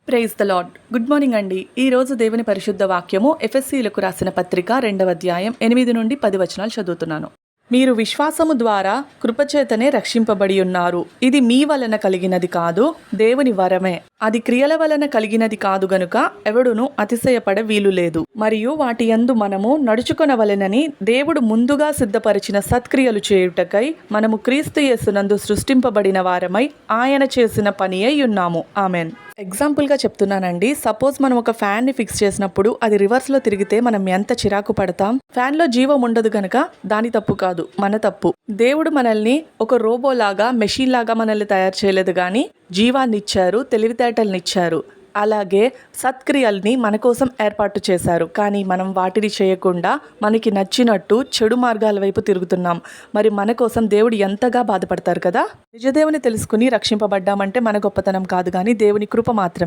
Praise the Lord. Good morning అండి. ఈ రోజు దేవుని పరిశుద్ధ వాక్యము ఎఫెసీయులకు రాసిన పత్రిక 2వ అధ్యాయం 8 నుండి 10 వచనాలు చదువుతున్నాను. మీరు విశ్వాసము ద్వారా కృపచేతనే రక్షింపబడి ఉన్నారు. ఇది మీ వలన కలిగినది కాదు, దేవుని వరమే. అది క్రియల వలన కలిగినది కాదు గనుక ఎవడును అతిశయపడ వీలు లేదు. మరియు వాటి యందు మనము నడుచుకొనవలెనని దేవుడు ముందుగా సిద్ధపరిచిన సత్క్రియలు చేయుటకై మనము క్రీస్తు యేసునందు సృష్టింపబడిన వారమై ఆయన చేసిన పని అయి ఉన్నాము. ఆమెన్. ఎగ్జాంపుల్గా చెప్తున్నానండి. సపోజ్ మనం ఒక ఫ్యాన్ని ఫిక్స్ చేసినప్పుడు అది రివర్స్లో తిరిగితే మనం ఎంత చిరాకు పడతాం. ఫ్యాన్లో జీవం ఉండదు కనుక దాని తప్పు కాదు, మన తప్పు. దేవుడు మనల్ని ఒక రోబోలాగా, మెషిన్ లాగా మనల్ని తయారు చేయలేదు, కానీ జీవాన్ని ఇచ్చారు, తెలివితేటల్ని ఇచ్చారు. అలాగే సత్క్రియల్ని మన కోసం ఏర్పాటు చేశారు. కానీ మనం వాటిని చేయకుండా మనకి నచ్చినట్టు చెడు మార్గాల వైపు తిరుగుతున్నాం. మరి మన కోసం దేవుడు ఎంతగా బాధపడతారు కదా. నిజదేవుని తెలుసుకుని రక్షింపబడ్డామంటే మన గొప్పతనం కాదు, కానీ దేవుని కృప మాత్రం.